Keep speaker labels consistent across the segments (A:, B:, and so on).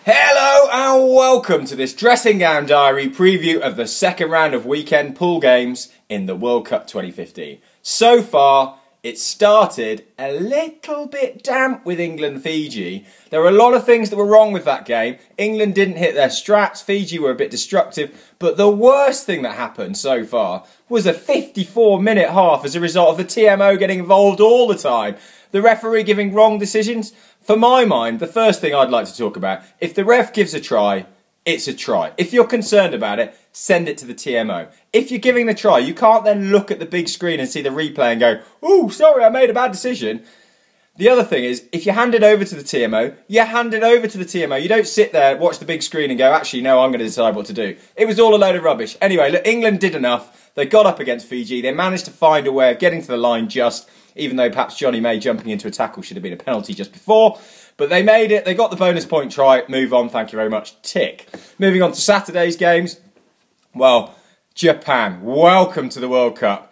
A: Hello and welcome to this dressing gown diary preview of the second round of weekend pool games in the World Cup 2015. So far, it started a little bit damp with England-Fiji. There were a lot of things that were wrong with that game. England didn't hit their straps, Fiji were a bit destructive, but the worst thing that happened so far was a 54-minute half as a result of the TMO getting involved all the time. The referee giving wrong decisions. For my mind, the first thing I'd like to talk about, if the ref gives a try, it's a try. If you're concerned about it, send it to the TMO. If you're giving the try, you can't then look at the big screen and see the replay and go, "Oh, sorry, I made a bad decision." The other thing is, if you hand it over to the TMO, you hand it over to the TMO. You don't sit there, watch the big screen and go, "Actually, no, I'm going to decide what to do." It was all a load of rubbish. Anyway, look, England did enough. They got up against Fiji. They managed to find a way of getting to the line just, even though perhaps Johnny May jumping into a tackle should have been a penalty just before. But they made it, they got the bonus point try, move on, thank you very much, tick. Moving on to Saturday's games, well, Japan, welcome to the World Cup.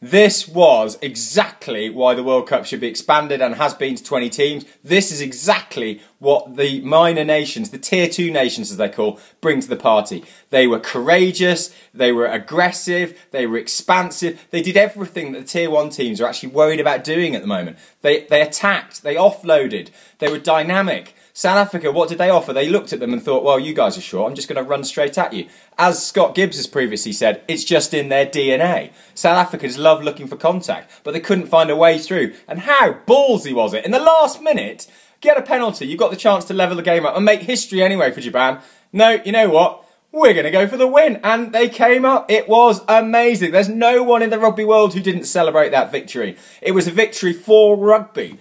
A: This was exactly why the World Cup should be expanded and has been to 20 teams. This is exactly what the minor nations, the tier 2 nations as they call, bring to the party. They were courageous, they were aggressive, they were expansive. They did everything that the tier 1 teams are actually worried about doing at the moment. They attacked, they offloaded, they were dynamic. South Africa, what did they offer? They looked at them and thought, well, you guys are short, I'm just going to run straight at you. As Scott Gibbs has previously said, it's just in their DNA. South Africans love looking for contact, but they couldn't find a way through. And how ballsy was it? In the last minute, get a penalty, you've got the chance to level the game up and make history anyway for Japan. No, you know what? We're going to go for the win. And they came up. It was amazing. There's no one in the rugby world who didn't celebrate that victory. It was a victory for rugby.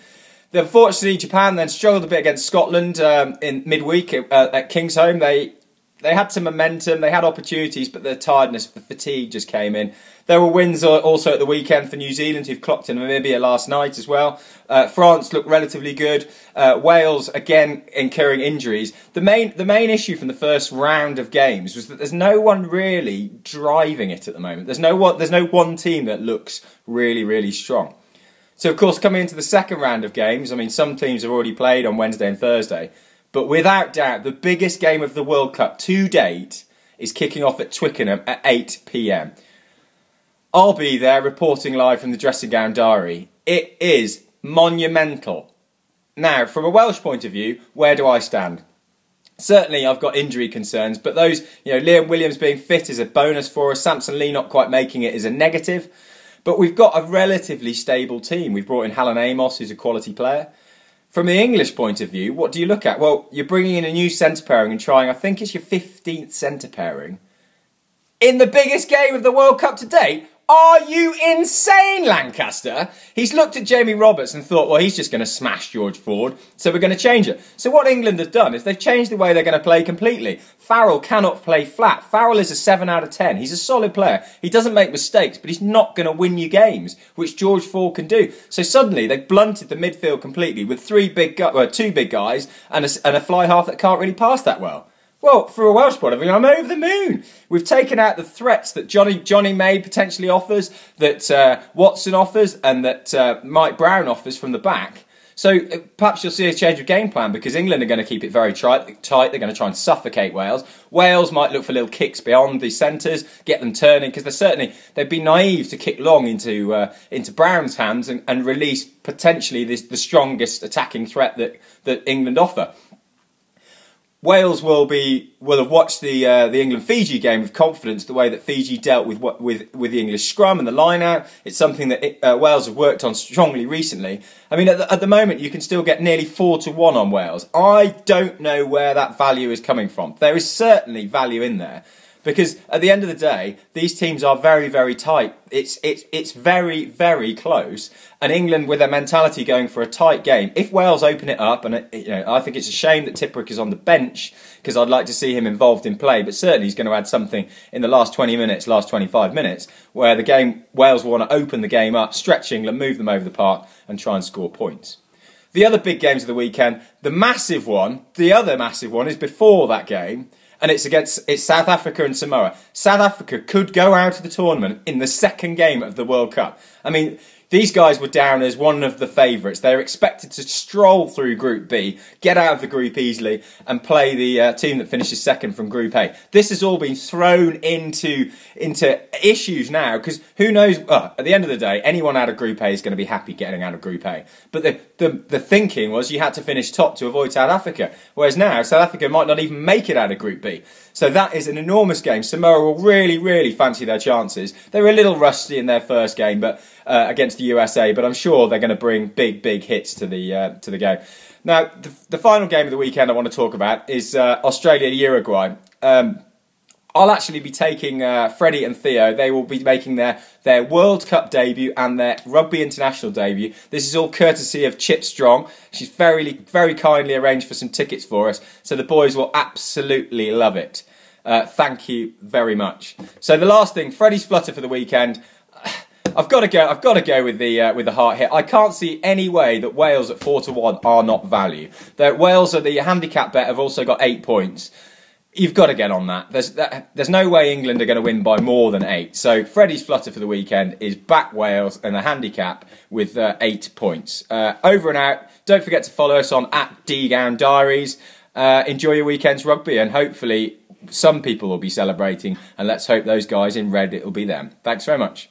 A: Unfortunately, Japan then struggled a bit against Scotland in midweek at Kingsholm. They had some momentum, they had opportunities, but the tiredness, the fatigue just came in. There were wins also at the weekend for New Zealand, who've clocked in Namibia last night as well. France looked relatively good. Wales, again, incurring injuries. The main issue from the first round of games was that there's no one really driving it at the moment. There's no one team that looks really, really strong. So, of course, coming into the second round of games, I mean, some teams have already played on Wednesday and Thursday, but without doubt, the biggest game of the World Cup to date is kicking off at Twickenham at 8 p.m. I'll be there reporting live from the Dressing Gown Diary. It is monumental. Now, from a Welsh point of view, where do I stand? Certainly, I've got injury concerns, but those, Liam Williams being fit is a bonus for us. Samson Lee not quite making it is a negative. But we've got a relatively stable team. We've brought in Helen Amos, who's a quality player. From the English point of view, what do you look at? Well, you're bringing in a new centre pairing and trying, I think it's your 15th centre pairing. In the biggest game of the World Cup to date? Are you insane, Lancaster? He's looked at Jamie Roberts and thought, well, he's just going to smash George Ford, so we're going to change it. So what England have done is they've changed the way they're going to play completely. Farrell cannot play flat. Farrell is a 7 out of 10. He's a solid player. He doesn't make mistakes, but he's not going to win you games, which George Ford can do. So suddenly they've blunted the midfield completely with two big guys and a fly half that can't really pass that well. Well, for a Welsh point of view, I'm over the moon. We've taken out the threats that Johnny May potentially offers, that Watson offers, and that Mike Brown offers from the back. So perhaps you'll see a change of game plan because England are going to keep it very tight. They're going to try and suffocate Wales. Wales might look for little kicks beyond the centres, get them turning, because they'd be naive to kick long into Brown's hands and release potentially the strongest attacking threat that England offer. Wales will have watched the England-Fiji game with confidence, the way that Fiji dealt with the English scrum and the line-out. It's something that Wales have worked on strongly recently. I mean, at the moment, you can still get nearly 4-1 on Wales. I don't know where that value is coming from. There is certainly value in there. Because at the end of the day, these teams are very, very tight. It's very, very close. And England, with their mentality going for a tight game, if Wales open it up, and I think it's a shame that Tipuric is on the bench because I'd like to see him involved in play. But certainly he's going to add something in the last 20 minutes, last 25 minutes, where Wales will want to open the game up, stretch England, move them over the park, and try and score points. The other big games of the weekend, the other massive one is before that game. And it's South Africa and Samoa. South Africa could go out of the tournament in the second game of the World Cup. I mean, these guys were down as one of the favourites. They're expected to stroll through Group B, get out of the group easily, and play the team that finishes second from Group A. This has all been thrown into issues now, because who knows, at the end of the day, anyone out of Group A is going to be happy getting out of Group A. But the thinking was you had to finish top to avoid South Africa, whereas now South Africa might not even make it out of Group B. So that is an enormous game. Samoa will really, really fancy their chances. They were a little rusty in their first game, but against the USA, but I'm sure they're going to bring big hits to the game. Now, the final game of the weekend I want to talk about is Australia-Uruguay. I'll actually be taking Freddie and Theo. They will be making their World Cup debut and their Rugby International debut. This is all courtesy of Chip Strong. She's very kindly arranged for some tickets for us, so the boys will absolutely love it. Thank you very much. So the last thing, Freddie's flutter for the weekend. I've got to go with the heart hit. I can't see any way that Wales at 4-1 are not value. Wales at the handicap bet have also got 8 points. You've got to get on that. There's no way England are going to win by more than 8. So Freddie's flutter for the weekend is back Wales and a handicap with 8 points. Over and out. Don't forget to follow us on @Gown-Diaries. Enjoy your weekend's rugby, and hopefully some people will be celebrating, and let's hope those guys in red, it'll be them. Thanks very much.